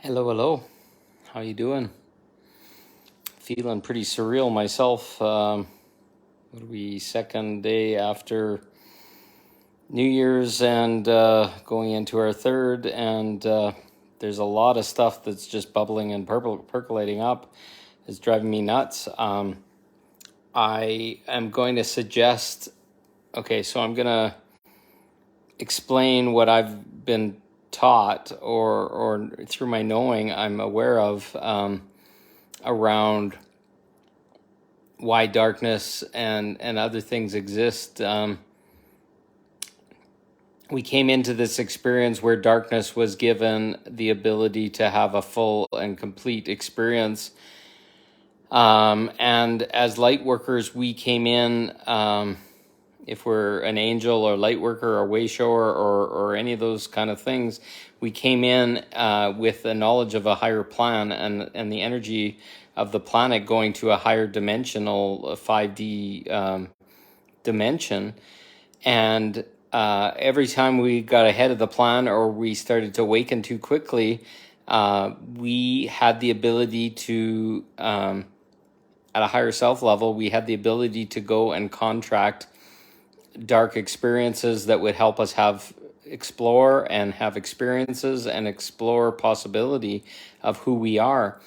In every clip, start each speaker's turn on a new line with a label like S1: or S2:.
S1: Hello, hello. How you doing? Feeling pretty surreal myself. What are we, second day after New Year's and going into our third, and there's a lot of stuff that's just bubbling and percolating up. It's driving me nuts. I am going to suggest, okay, so I'm going to explain what I've been taught or through my knowing I'm aware of around why darkness and other things exist. We came into this experience where darkness was given the ability to have a full and complete experience. And as light workers, we came in, if we're an angel or light worker or way shower or any of those kind of things, we came in with a knowledge of a higher plan and the energy of the planet going to a higher dimensional 5D dimension. And every time we got ahead of the plan or we started to awaken too quickly, we had the ability to, at a higher self level, we had the ability to go and contract dark experiences that would help us explore and have experiences and explore possibility of who we are.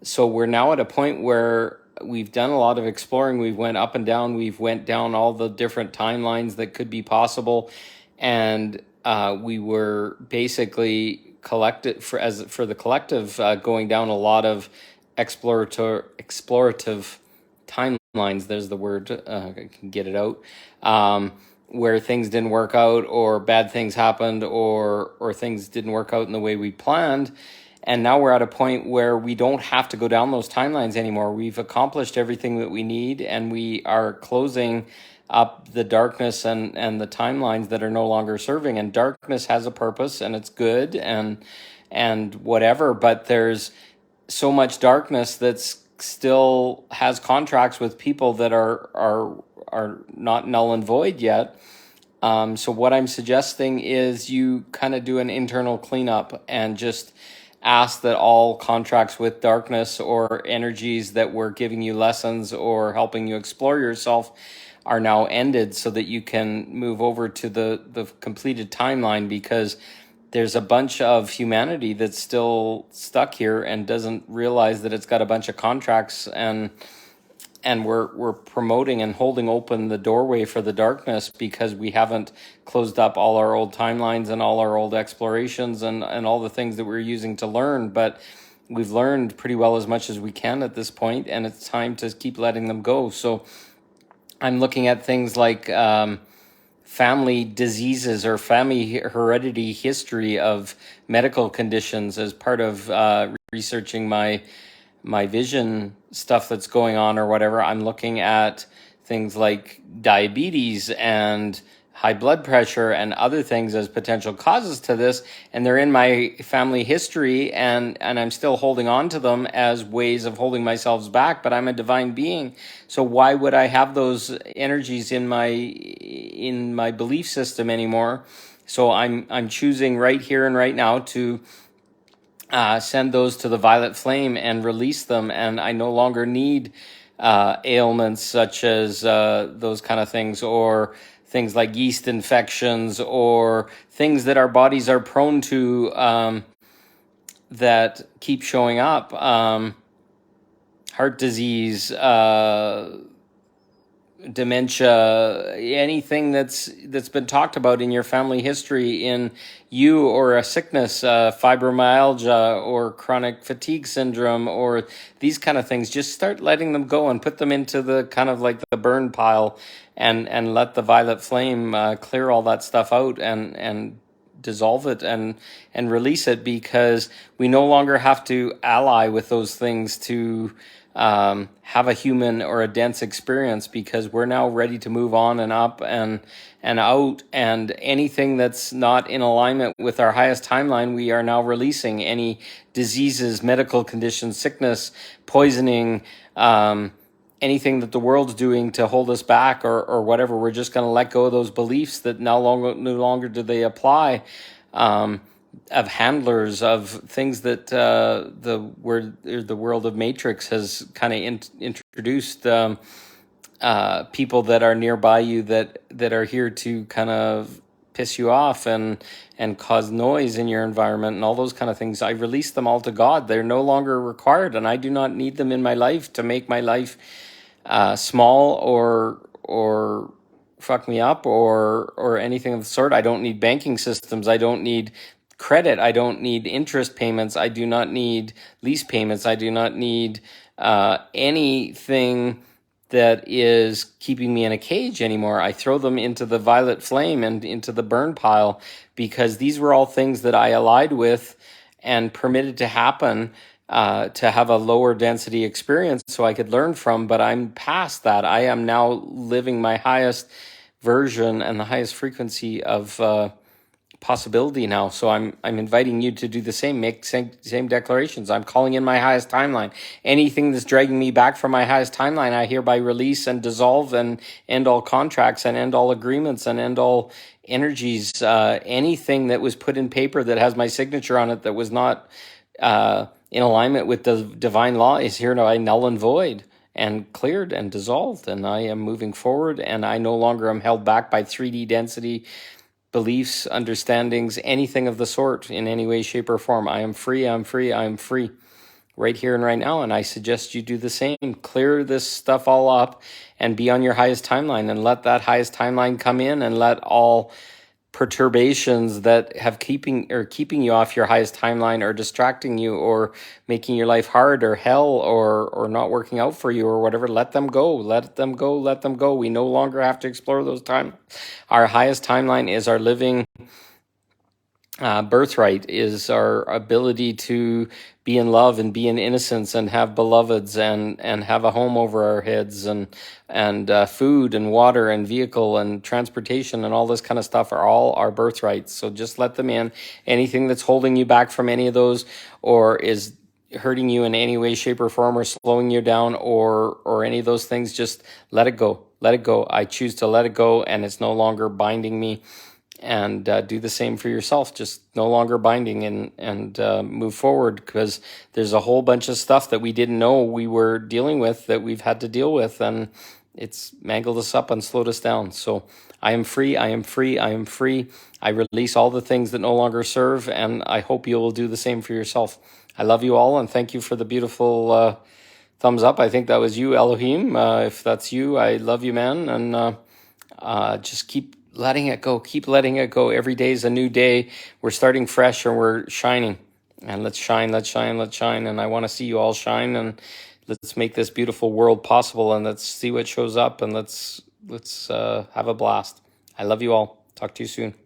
S1: So we're now at a point where we've done a lot of exploring. We've went up and down. We've went down all the different timelines that could be possible, and we were basically collected for the collective going down a lot of explorative timelines. There's the word. I can get it out. Where things didn't work out, or bad things happened, or things didn't work out in the way we planned. And now we're at a point where we don't have to go down those timelines anymore. We've accomplished everything that we need, and we are closing up the darkness and the timelines that are no longer serving. And darkness has a purpose, and it's good and whatever, but there's so much darkness that's still has contracts with people that are not null and void yet. So what I'm suggesting is you kind of do an internal cleanup and just ask that all contracts with darkness or energies that were giving you lessons or helping you explore yourself are now ended, so that you can move over to the completed timeline, because there's a bunch of humanity that's still stuck here and doesn't realize that it's got a bunch of contracts, and we're promoting and holding open the doorway for the darkness because we haven't closed up all our old timelines and all our old explorations and all the things that we're using to learn. But we've learned pretty well as much as we can at this point, and it's time to keep letting them go. So I'm looking at things like family diseases or family heredity history of medical conditions as part of researching my vision stuff that's going on or whatever. I'm looking at things like diabetes and high blood pressure and other things as potential causes to this, and they're in my family history, and I'm still holding on to them as ways of holding myself back, but I'm a divine being. So why would I have those energies in my belief system anymore? So I'm choosing right here and right now to send those to the violet flame and release them, and I no longer need ailments such as those kind of things, or things like yeast infections, or things that our bodies are prone to that keep showing up. Heart disease, dementia, anything that's been talked about in your family history in you, or a sickness, fibromyalgia or chronic fatigue syndrome, or these kind of things. Just start letting them go and put them into the kind of like the burn pile, and let the violet flame clear all that stuff out and dissolve it and release it, because we no longer have to ally with those things to have a human or a dense experience, because we're now ready to move on and up and out, and anything that's not in alignment with our highest timeline, we are now releasing. Any diseases, medical conditions, sickness, poisoning, anything that the world's doing to hold us back or whatever, we're just going to let go of those beliefs that no longer do they apply. handlers of things that the world of Matrix has kind of introduced. People that are nearby you that are here to kind of piss you off and cause noise in your environment and all those kind of things. I release them all to God. They're no longer required, and I do not need them in my life to make my life small or fuck me up or anything of the sort. I don't need banking systems. I don't need credit. I don't need interest payments. I do not need lease payments. I do not need anything that is keeping me in a cage anymore. I throw them into the violet flame and into the burn pile, because these were all things that I allied with and permitted to happen to have a lower density experience so I could learn from. But I'm past that. I am now living my highest version and the highest frequency of possibility now. So I'm inviting you to do the same, make same declarations. I'm calling in my highest timeline. Anything that's dragging me back from my highest timeline, I hereby release and dissolve and end all contracts and end all agreements and end all energies. Anything that was put in paper that has my signature on it that was not in alignment with the divine law is here now null and void and cleared and dissolved. And I am moving forward, and I no longer am held back by 3D density beliefs, understandings, anything of the sort in any way, shape, or form. I am free, I'm free, I'm free right here and right now. And I suggest you do the same. Clear this stuff all up and be on your highest timeline, and let that highest timeline come in, and let all perturbations that have keeping you off your highest timeline, or distracting you, or making your life hard or hell, or not working out for you or whatever, let them go. Let them go. Let them go. We no longer have to explore those time. Our highest timeline is our living birthright, is our ability to be in love and be in innocence and have beloveds and have a home over our heads and food and water and vehicle and transportation and all this kind of stuff are all our birthrights. So just let them in. Anything that's holding you back from any of those, or is hurting you in any way, shape, or form, or slowing you down, or any of those things, just let it go. Let it go. I choose to let it go, and it's no longer binding me. And do the same for yourself. Just no longer binding, and move forward, because there's a whole bunch of stuff that we didn't know we were dealing with that we've had to deal with, and it's mangled us up and slowed us down. So I am free, I am free, I am free. I release all the things that no longer serve, and I hope you will do the same for yourself. I love you all, and thank you for the beautiful thumbs up. I think that was you, Elohim. If that's you, I love you, man, and just keep letting it go. Keep letting it go. Every day is a new day. We're starting fresh, and we're shining. And let's shine, let's shine, let's shine. And I want to see you all shine, and let's make this beautiful world possible, and let's see what shows up, and let's have a blast. I love you all. Talk to you soon.